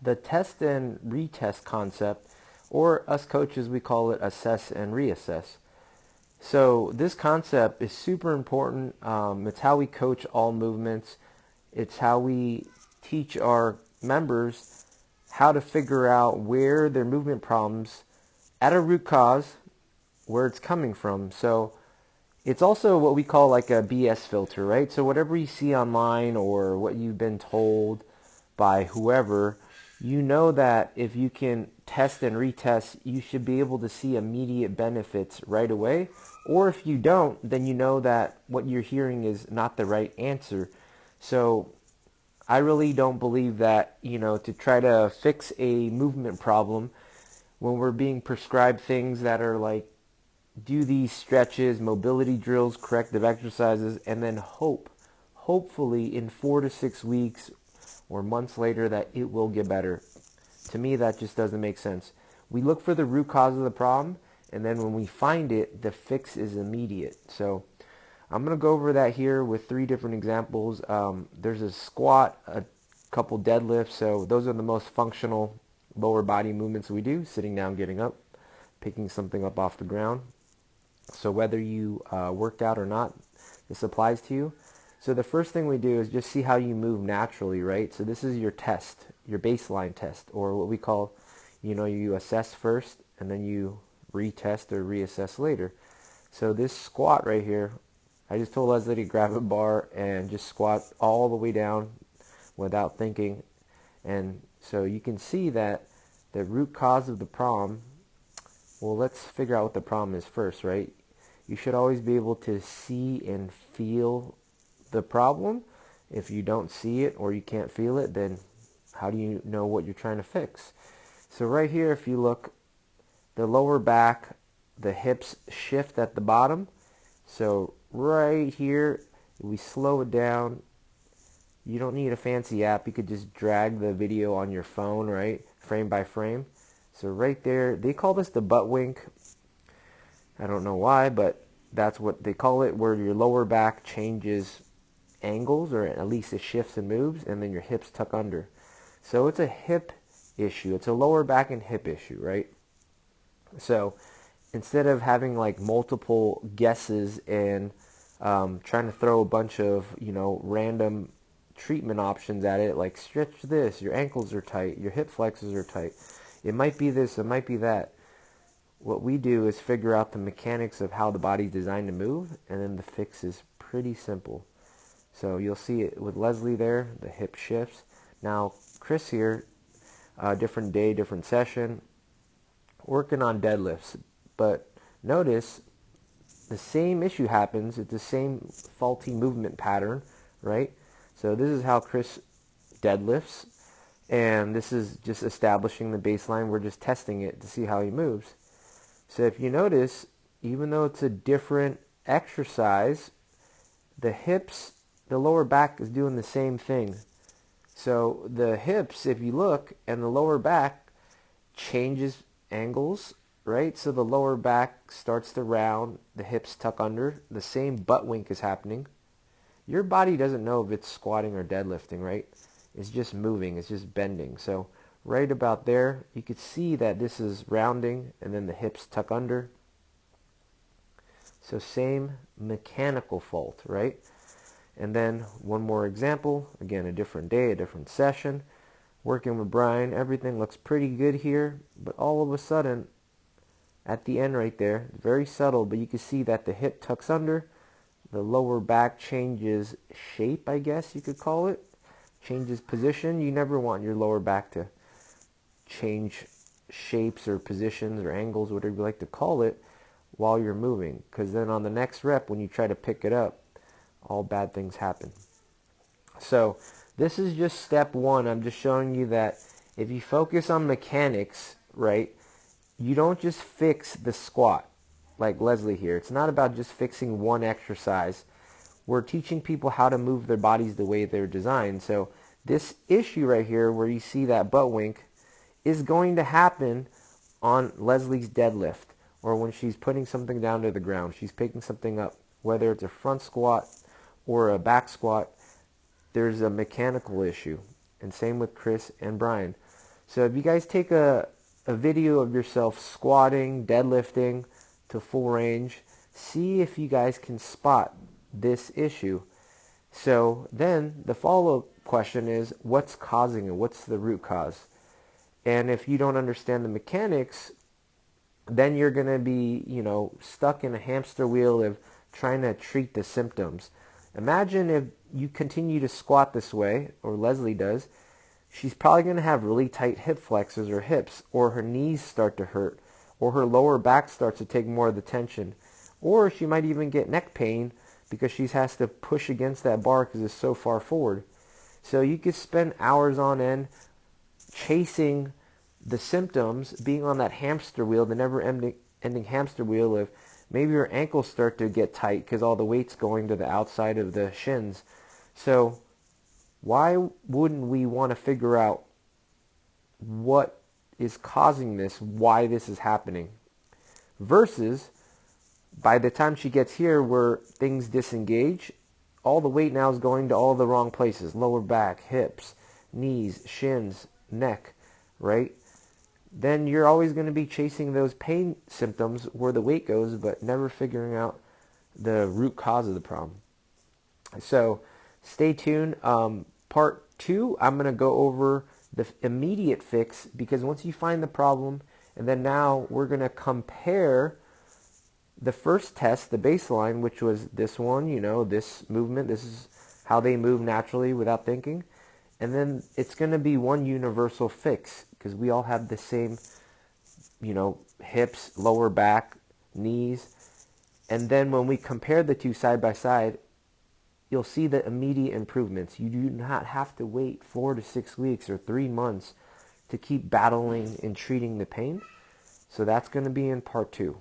the test and retest concept, or us coaches, we call it assess and reassess. So this concept is super important. It's how we coach all movements. It's how we teach our members how to figure out where their movement problems at a root cause, where it's coming from. So it's also what we call like a BS filter, right? So whatever you see online or what you've been told by whoever, you know that if you can test and retest, you should be able to see immediate benefits right away. Or if you don't, then you know that what you're hearing is not the right answer. So I really don't believe that, to try to fix a movement problem when we're being prescribed things that are like, do these stretches, mobility drills, corrective exercises, and then hopefully in 4 to 6 weeks or months later that it will get better. To me, that just doesn't make sense. We look for the root cause of the problem, and then when we find it, the fix is immediate. So I'm going to go over that here with 3 different examples. There's a squat, a couple deadlifts. So those are the most functional lower body movements we do: sitting down, getting up, picking something up off the ground. So whether you worked out or not, this applies to you. So the first thing we do is just see how you move naturally, right? So this is your test, your baseline test, or what we call, you assess first and then you retest or reassess later. So this squat right here, I just told Leslie to grab a bar and just squat all the way down without thinking. And so you can see that the root cause of the problem, well, let's figure out what the problem is first, right? You should always be able to see and feel the problem. If you don't see it or you can't feel it, then how do you know what you're trying to fix? So right here, if you look, the lower back, the hips shift at the bottom. So right here, we slow it down. You don't need a fancy app. You could just drag the video on your phone, right? Frame by frame. So right there, they call this the butt wink. I don't know why, but that's what they call it, where your lower back changes angles, or at least it shifts and moves, and then your hips tuck under. So it's a hip issue. It's a lower back and hip issue, right? So instead of having like multiple guesses and trying to throw a bunch of, random treatment options at it, like stretch this, your ankles are tight, your hip flexors are tight, it might be this, it might be that. What we do is figure out the mechanics of how the body's designed to move, and then the fix is pretty simple. So you'll see it with Leslie there, the hip shifts. Now Chris here, different day, different session, working on deadlifts. But notice the same issue happens. It's the same faulty movement pattern, right? So this is how Chris deadlifts, and this is just establishing the baseline. We're just testing it to see how he moves. So if you notice, even though it's a different exercise, the hips, the lower back is doing the same thing. So the hips, if you look, and the lower back changes angles, right? So the lower back starts to round, the hips tuck under, the same butt wink is happening. Your body doesn't know if it's squatting or deadlifting, right? It's just moving, it's just bending. So right about there, you could see that this is rounding, and then the hips tuck under. So same mechanical fault, right? And then one more example, again, a different day, a different session, working with Brian. Everything looks pretty good here, but all of a sudden, at the end right there, very subtle, but you can see that the hip tucks under, the lower back changes shape, I guess you could call it, changes position. You never want your lower back to change shapes or positions or angles, whatever you like to call it, while you're moving, because then on the next rep, when you try to pick it up, all bad things happen. So this is just step one. I'm just showing you that if you focus on mechanics, right, you don't just fix the squat like Leslie here. It's not about just fixing one exercise. We're teaching people how to move their bodies the way they're designed. So this issue right here where you see that butt wink is going to happen on Leslie's deadlift, or when she's putting something down to the ground, she's picking something up, whether it's a front squat or a back squat, there's a mechanical issue. And same with Chris and Brian. So if you guys take a video of yourself squatting, deadlifting to full range, see if you guys can spot this issue. So then the follow-up question is, what's causing it? What's the root cause? And if you don't understand the mechanics, then you're going to be, stuck in a hamster wheel of trying to treat the symptoms. Imagine if you continue to squat this way, or Leslie does, she's probably going to have really tight hip flexors or hips, or her knees start to hurt, or her lower back starts to take more of the tension, or she might even get neck pain because she has to push against that bar because it's so far forward. So you could spend hours on end chasing the symptoms, being on that hamster wheel, the never-ending hamster wheel of maybe your ankles start to get tight because all the weight's going to the outside of the shins. So why wouldn't we want to figure out what is causing this, why this is happening? Versus, by the time she gets here where things disengage, all the weight now is going to all the wrong places. Lower back, hips, knees, shins, neck, right? Then you're always going to be chasing those pain symptoms where the weight goes, but never figuring out the root cause of the problem. So stay tuned. Part 2, I'm going to go over the immediate fix, because once you find the problem, and then now we're going to compare the first test, the baseline, which was this one, this movement, this is how they move naturally without thinking. And then it's going to be one universal fix, because we all have the same, hips, lower back, knees. And then when we compare the two side by side, you'll see the immediate improvements. You do not have to wait 4 to 6 weeks or 3 months to keep battling and treating the pain. So that's going to be in part 2.